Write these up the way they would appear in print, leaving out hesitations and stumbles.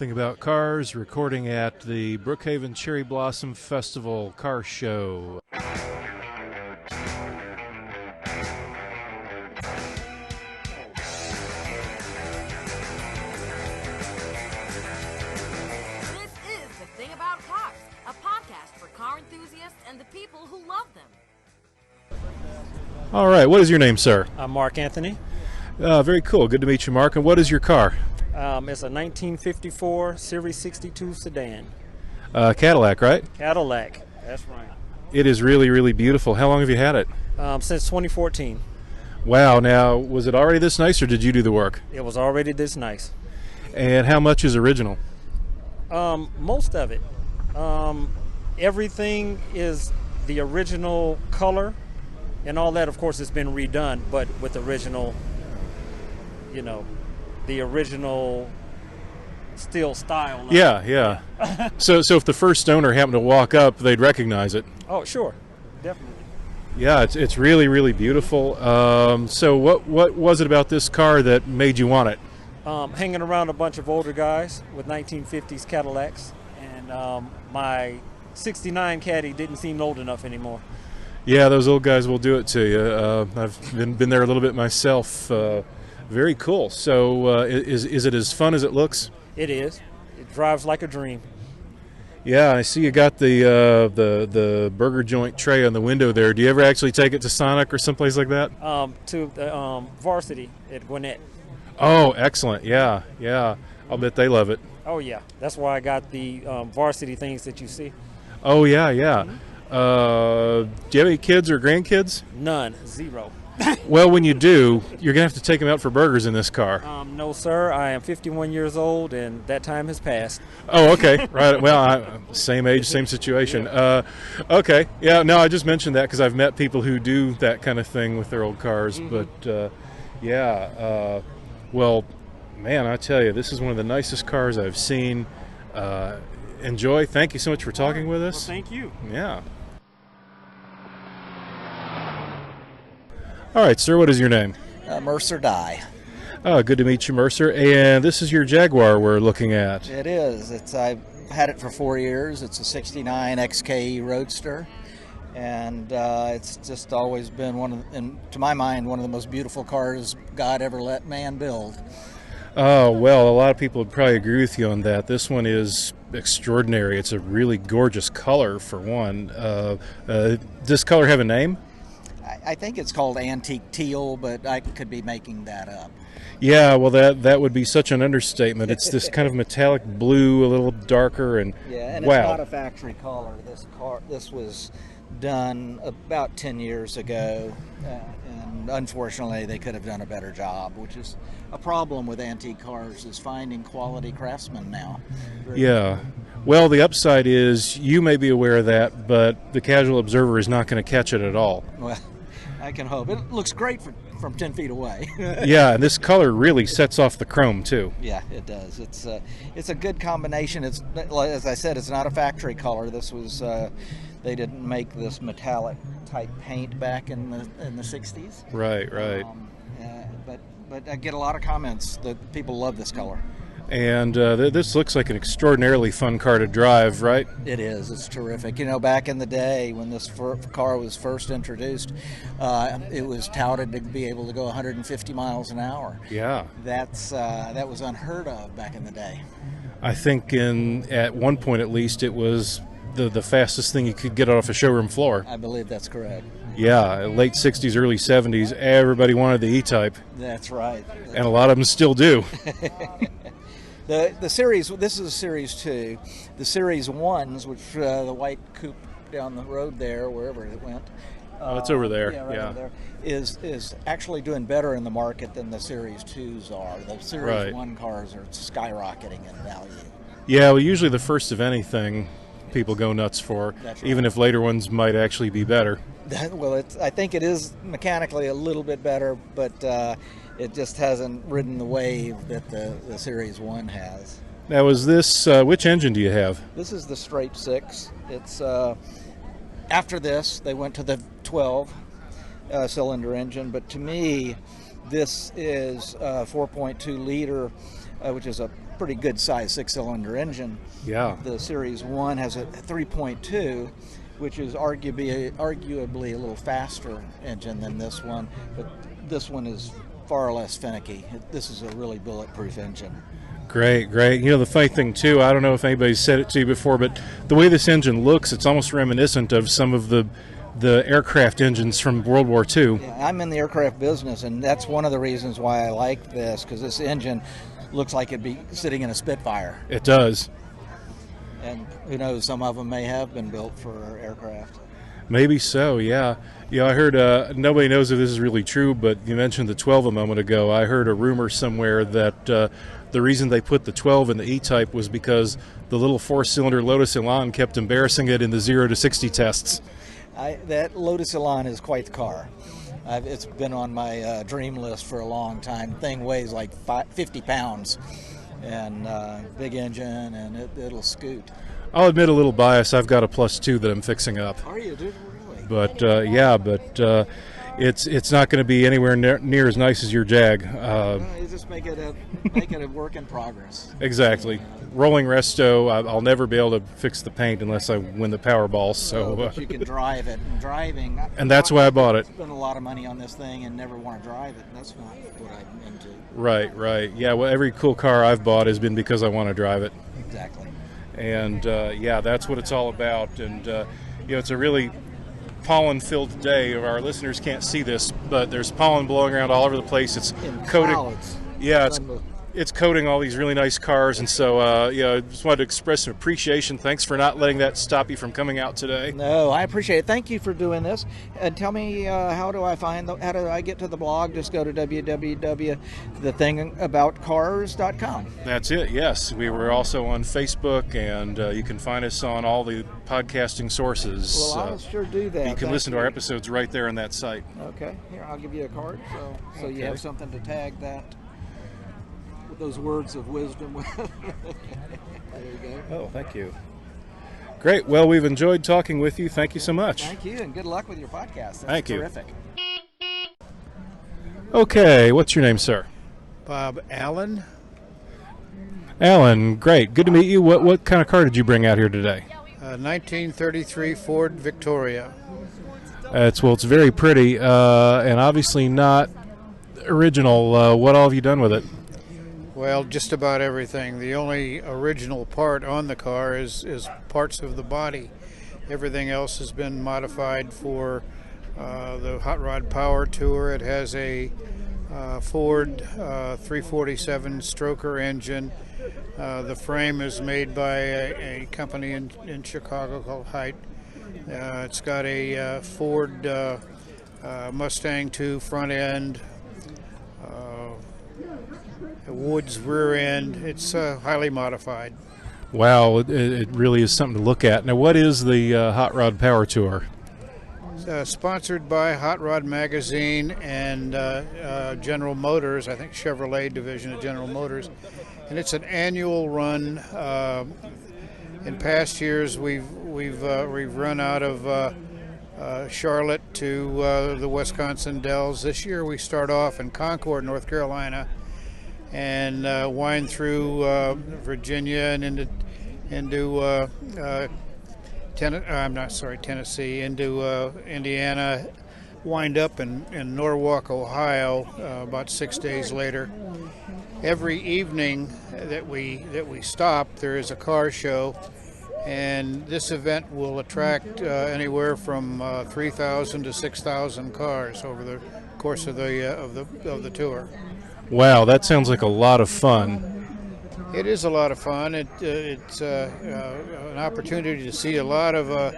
Everything About Cars, recording at the Brookhaven Cherry Blossom Festival Car Show. This is The Thing About Cars, a podcast for car enthusiasts and the people who love them. All right, what is your name, sir? I'm Mark Anthony. Very cool. Good to meet you, Mark. And what is your car? It's a 1954 Series 62 sedan. Cadillac, right? Cadillac, that's right. It is really, really beautiful. How long have you had it? Since 2014. Wow. Now, was it already this nice, or did you do the work? It was already this nice. And how much is original? Most of it. Everything is the original color, and all that, of course, has been redone, but with original, the original steel style. Yeah. So if the first owner happened to walk up, they'd recognize it. Oh, sure. Definitely. Yeah, it's really, really beautiful. So what was it about this car that made you want it? Hanging around a bunch of older guys with 1950s Cadillacs, and my 69 Caddy didn't seem old enough anymore. Yeah, those old guys will do it to you. I've been there a little bit myself. Very cool. So is it as fun as it looks? It is. It drives like a dream. Yeah, I see you got the burger joint tray on the window there. Do you ever actually take it to Sonic or someplace like that? To the Varsity at Gwinnett. Oh, excellent. Yeah. I'll bet they love it. Oh, yeah. That's why I got the Varsity things that you see. Oh, yeah. Mm-hmm. Do you have any kids or grandkids? None. Zero. Well, when you do, you're going to have to take them out for burgers in this car. No, sir. I am 51 years old, and that time has passed. Oh, okay. Right. Well, same age, same situation. Okay. Yeah, no, I just mentioned that because I've met people who do that kind of thing with their old cars. Mm-hmm. But, well, man, I tell you, this is one of the nicest cars I've seen. Enjoy. Thank you so much for talking with us. Well, thank you. Yeah. All right, sir, what is your name? Mercer Dye. Oh, good to meet you, Mercer. And this is your Jaguar we're looking at. It is. I've had it for 4 years. It's a 69 XK Roadster. And it's just always been to my mind, one of the most beautiful cars God ever let man build. Oh, well, a lot of people would probably agree with you on that. This one is extraordinary. It's a really gorgeous color, for one. Does this color have a name? I think it's called antique teal, but I could be making that up. Yeah, well, that would be such an understatement. It's this kind of metallic blue, a little darker, and yeah, and wow. It's not a factory color. This was done about 10 years ago, and unfortunately, they could have done a better job, which is a problem with antique cars, is finding quality craftsmen now. Yeah. Well, the upside is you may be aware of that, but the casual observer is not going to catch it at all. Well, I can hope. It looks great from 10 feet away. Yeah, and this color really sets off the chrome, too. Yeah, it does. It's a good combination. It's, as I said, it's not a factory color. This was they didn't make this metallic type paint back in the 60s. Right. But I get a lot of comments that people love this color. And this looks like an extraordinarily fun car to drive, right? It is. It's terrific. Back in the day when this car was first introduced, it was touted to be able to go 150 miles an hour. Yeah. That was unheard of back in the day. I think at one point at least it was the fastest thing you could get off a showroom floor. I believe that's correct. Yeah, late 60s, early 70s, everybody wanted the E-Type. That's right. And a lot of them still do. The series, this is Series 2. The Series 1s, which the white coupe down the road there, wherever it went. It's over there. Yeah, right over there. Is actually doing better in the market than the Series 2s are. The Series 1 cars are skyrocketing in value. Yeah, well, usually the first of anything people go nuts for, right. Even if later ones might actually be better. Well, I think it is mechanically a little bit better, but it just hasn't ridden the wave that the Series 1 has. Now, is this, which engine do you have? This is the straight 6. It's after this, they went to the 12 cylinder engine, but to me, this is a 4.2 liter, which is a pretty good size 6-cylinder engine. Yeah. The Series 1 has a 3.2, which is arguably a little faster engine than this one, but this one is far less finicky. This is a really bulletproof engine. Great, great. You know, the funny thing, too, I don't know if anybody's said it to you before, but the way this engine looks, it's almost reminiscent of some of the aircraft engines from World War II. Yeah, I'm in the aircraft business, and that's one of the reasons why I like this, because this engine looks like it'd be sitting in a Spitfire. It does. And who knows, some of them may have been built for aircraft. Maybe so, yeah. Yeah, I heard, nobody knows if this is really true, but you mentioned the 12 a moment ago. I heard a rumor somewhere that the reason they put the 12 in the E-Type was because the little 4-cylinder Lotus Elan kept embarrassing it in the 0 to 60 tests. That Lotus Elan is quite the car. It's been on my dream list for a long time. Thing weighs like 50 pounds, and big engine, and it'll scoot. I'll admit a little bias. I've got a +2 that I'm fixing up. Are you, dude? Really? But it's not going to be anywhere near as nice as your Jag. You just make it a work in progress. Exactly. Rolling resto. I'll never be able to fix the paint unless I win the Powerball. So but you can drive it. And driving. And that's why I bought it. Spent a lot of money on this thing and never want to drive it. That's not what I'm into. Right, right. Yeah. Well, every cool car I've bought has been because I want to drive it. Exactly. And yeah, that's what it's all about. And you know, it's a really pollen-filled day. Our listeners can't see this, but there's pollen blowing around all over the place. It's in coating. Clouds. Yeah, it's coating all these really nice cars, and so yeah, I just wanted to express some appreciation. Thanks for not letting that stop you from coming out today. No, I appreciate it. Thank you for doing this. And tell me, how do I get to the blog? Just go to www.thethingaboutcars.com. That's it. Yes, we were also on Facebook, and you can find us on all the podcasting sources. Well, I'll sure do that. You can listen to our episodes right there on that site. Okay, here, I'll give you a card, so Okay. you have something to tag that with those words of wisdom with. There you go. Oh, thank you. Great. Well, we've enjoyed talking with you. Thank you so much. Thank you, and good luck with your podcast. That's Thank you. terrific. Okay, what's your name, sir? Bob Allen. Alan, great. Good to meet you. What kind of car did you bring out here today? 1933 Ford Victoria. It's very pretty, and obviously not original. What all have you done with it? Well, just about everything. The only original part on the car is parts of the body. Everything else has been modified for the Hot Rod Power Tour. It has a Ford 347 stroker engine. The frame is made by a company in Chicago called Height. It's got a Ford Mustang 2 front end, a Woods rear end. It's highly modified. Wow, it really is something to look at. Now, what is the Hot Rod Power Tour? Sponsored by Hot Rod Magazine and General Motors, I think Chevrolet division of General Motors. And it's an annual run. In past years, we've run out of Charlotte to the Wisconsin Dells. This year we start off in Concord, North Carolina, and wind through Virginia and into Tennessee, into Indiana, wind up in Norwalk, Ohio, about 6 days later. Every evening that we stop, there is a car show, and this event will attract anywhere from 3,000 to 6,000 cars over the course of the tour. Wow, that sounds like a lot of fun. It is a lot of fun. It's an opportunity to see a lot of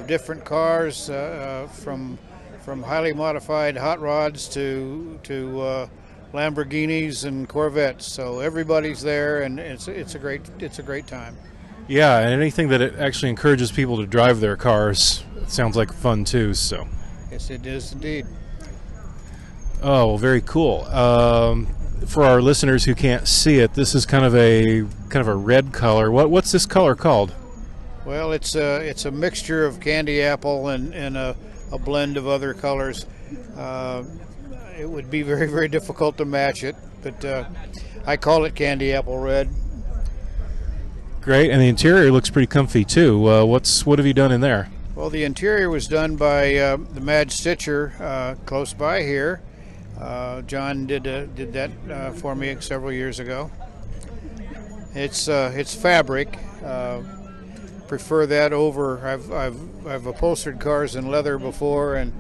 different cars, from highly modified hot rods to Lamborghinis and Corvettes. So everybody's there, and it's a great time. Yeah, and anything that it actually encourages people to drive their cars, it sounds like fun too. So. Yes, it is indeed. Oh, well, very cool. For our listeners who can't see it, this is kind of a red color. What's this color called? Well, it's a mixture of candy apple and a blend of other colors. It would be very, very difficult to match it, but I call it candy apple red. Great, and the interior looks pretty comfy too. What have you done in there? Well, the interior was done by the Mad Stitcher close by here. John did that for me several years ago. It's fabric. Prefer that over. I've upholstered cars in leather before, and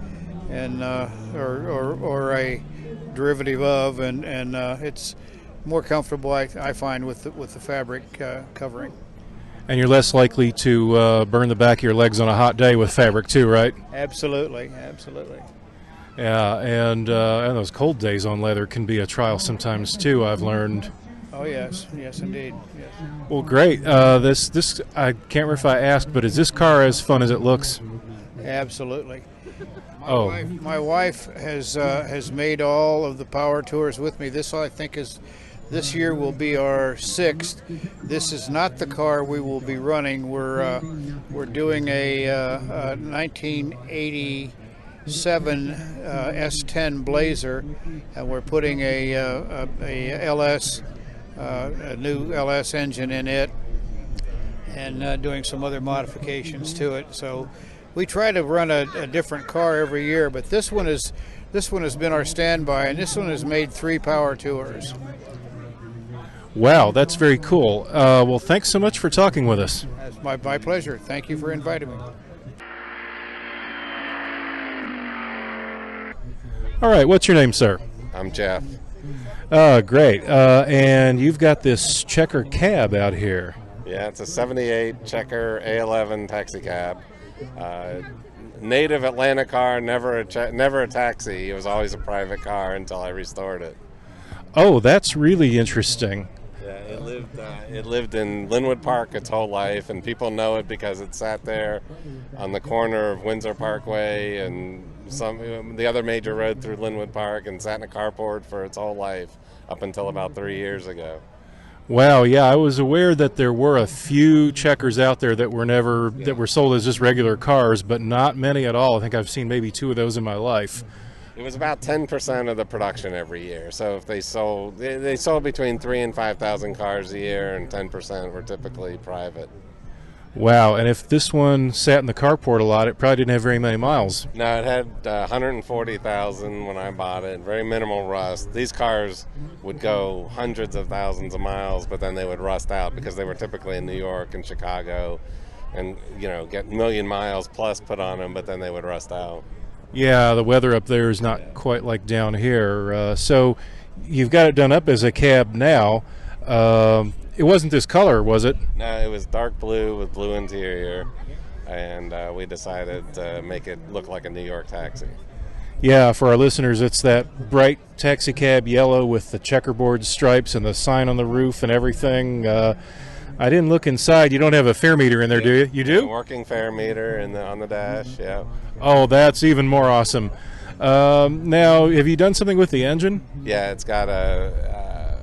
or a derivative of, and it's more comfortable, I find, with the fabric covering. And you're less likely to burn the back of your legs on a hot day with fabric too, right? Absolutely. Yeah, and those cold days on leather can be a trial sometimes too, I've learned. Oh yes, indeed. Yes. Well, great. This I can't remember if I asked, but is this car as fun as it looks? Absolutely. Oh. My wife has made all of the power tours with me. This year will be our 6th. This is not the car we will be running. We're doing a 1987 S10 Blazer, and we're putting a LS, a new LS engine in it, and doing some other modifications to it. So we try to run a different car every year, but this one has been our standby, and this one has made 3 power tours. Wow, that's very cool. Well, thanks so much for talking with us. It's my pleasure. Thank you for inviting me. All right, what's your name, sir? I'm Jeff. Great. And you've got this checker cab out here. Yeah, it's a 78 Checker A11 taxi cab. Native Atlanta car, never a taxi. It was always a private car until I restored it. Oh, that's really interesting. Yeah, it lived in Linwood Park its whole life, and people know it because it sat there on the corner of Windsor Parkway and the other major road through Linwood Park, and sat in a carport for its whole life up until about 3 years ago. Wow, yeah, I was aware that there were a few Checkers out there that were sold as just regular cars, but not many at all. I think I've seen maybe 2 of those in my life. It was about 10% of the production every year. So if they sold between 3,000 and 5,000 cars a year, and 10% were typically private. Wow, and if this one sat in the carport a lot, it probably didn't have very many miles. No, it had 140,000 when I bought it. Very minimal rust. These cars would go hundreds of thousands of miles, but then they would rust out because they were typically in New York and Chicago, and get a million miles plus put on them, but then they would rust out. Yeah, the weather up there is not quite like down here. So you've got it done up as a cab now. It wasn't this color, was it? No, it was dark blue with blue interior, and we decided to make it look like a New York taxi. Yeah, for our listeners, it's that bright taxi cab yellow with the checkerboard stripes and the sign on the roof and everything. I didn't look inside. You don't have a fare meter in there, do you? You do? A working fare meter on the dash, yeah. Oh, that's even more awesome. Now, have you done something with the engine? Yeah, it's got a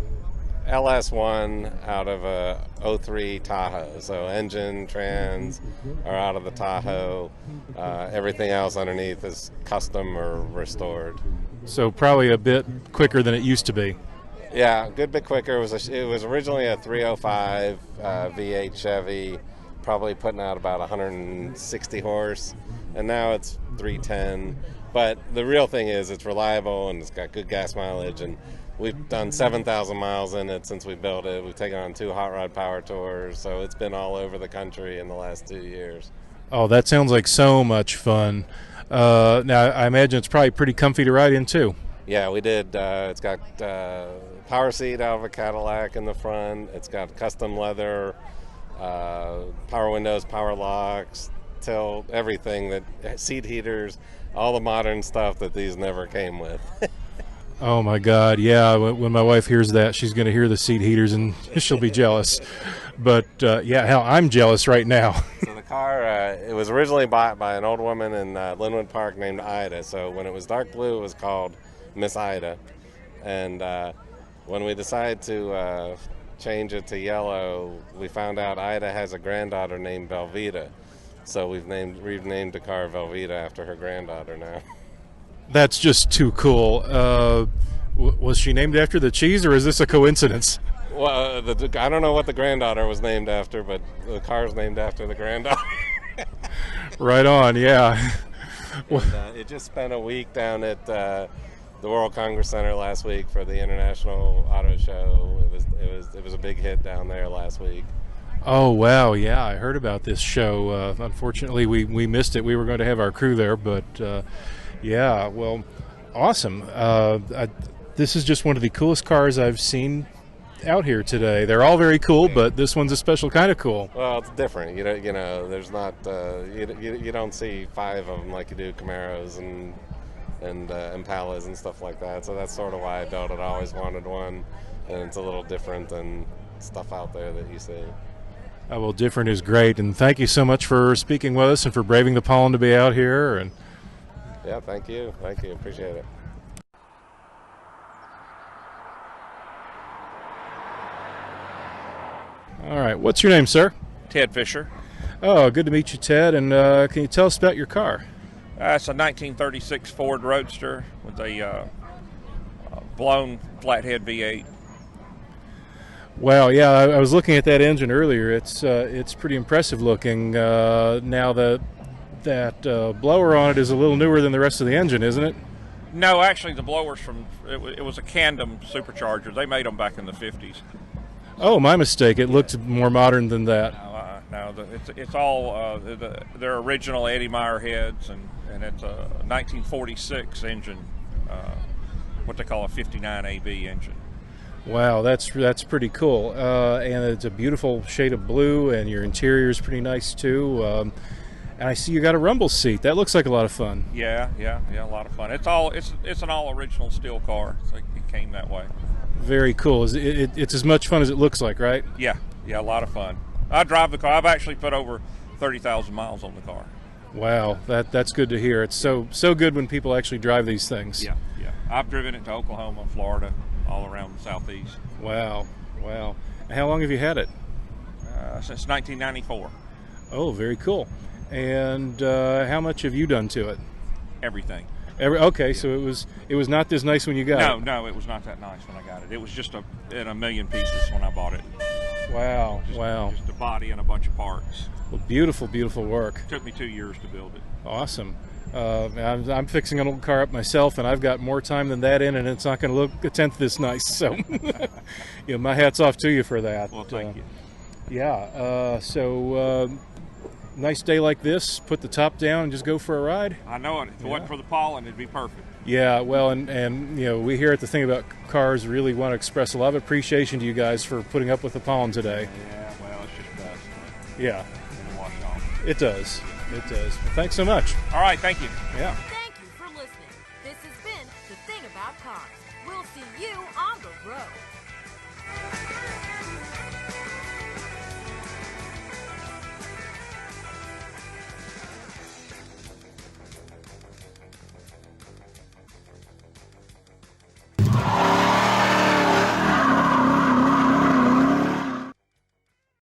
LS1 out of a 03 Tahoe. So engine, trans are out of the Tahoe. Everything else underneath is custom or restored. So probably a bit quicker than it used to be. Yeah, a good bit quicker. It was originally a 305 V8 Chevy, probably putting out about 160 horse, and now it's 310. But the real thing is it's reliable and it's got good gas mileage, and we've done 7,000 miles in it since we built it. We've taken on 2 hot rod power tours, so it's been all over the country in the last 2 years. Oh, that sounds like so much fun. Now, I imagine it's probably pretty comfy to ride in, too. Yeah, we did. It's got power seat out of a Cadillac in the front. It's got custom leather, power windows, power locks, tilt, everything, seat heaters, all the modern stuff that these never came with. Oh my God, yeah, when my wife hears that, she's going to hear the seat heaters and she'll be jealous. But yeah, hell, I'm jealous right now. So the car, it was originally bought by an old woman in Linwood Park named Ida. So when it was dark blue, it was called Miss Ida. And when we decided to change it to yellow, we found out Ida has a granddaughter named Velveeta. So we've named the car Velveeta after her granddaughter now. That's just too cool. Was she named after the cheese, or is this a coincidence? Well, I don't know what the granddaughter was named after, but the car's named after the granddaughter. Right on, yeah. And, it just spent a week down at the World Congress Center last week for the International Auto Show. It was a big hit down there last week. Oh, wow, yeah, I heard about this show. Unfortunately, we missed it. We were going to have our crew there, but yeah, well, awesome. This is just one of the coolest cars I've seen out here today. They're all very cool, but this one's a special kind of cool. Well, it's different. You know, there's not you don't see 5 of them like you do Camaros and Impalas and stuff like that. So that's sort of why I built it. I always wanted one, and it's a little different than stuff out there that you see. Oh, well, different is great, and thank you so much for speaking with us and for braving the pollen to be out here. And yeah, thank you, appreciate it. all right, what's your name, sir? Ted Fisher. Oh, good to meet you, Ted. And can you tell us about your car? It's a 1936 Ford Roadster with a blown flathead V8. Wow, yeah, I was looking at that engine earlier. It's pretty impressive looking. Now that blower on it is a little newer than the rest of the engine, isn't it? No, actually, the blower's it was a Candom supercharger. They made them back in the 50s. Oh, my mistake. It looked more modern than that. No, it's all their original Eddie Meyer heads, and it's a 1946 engine, what they call a 59 AB engine. Wow, that's pretty cool. And it's a beautiful shade of blue, and your interior is pretty nice too. And I see you got a rumble seat. That looks like a lot of fun. Yeah, a lot of fun. It's an all original steel car. So it came that way. Very cool. It's as much fun as it looks like, right? Yeah, a lot of fun. I drive the car. I've actually put over 30,000 miles on the car. Wow, that's good to hear. It's so good when people actually drive these things. Yeah. I've driven it to Oklahoma, Florida, all around the southeast. Wow. How long have you had it? Since 1994. Oh, very cool. And how much have you done to it? Everything. Okay, so it was not this nice when you got it. No, it was not that nice when I got it. It was just in a million pieces when I bought it. Wow. Just a body and a bunch of parts. Well, beautiful work. It took me 2 years to build it. Awesome. I'm fixing an old car up myself, and I've got more time than that in, and it's not going to look a tenth this nice. So, my hat's off to you for that. Well, thank you. Yeah. Nice day like this, put the top down and just go for a ride. I know it. If it wasn't for the pollen, it'd be perfect. Yeah, well, and we here at the Thing About Cars really want to express a lot of appreciation to you guys for putting up with the pollen today. Yeah, well, it's just dust. Yeah. It'll wash off. It does. Well, thanks so much. All right, thank you. Yeah. Thank you for listening. This has been The Thing About Cars. We'll see you on the road.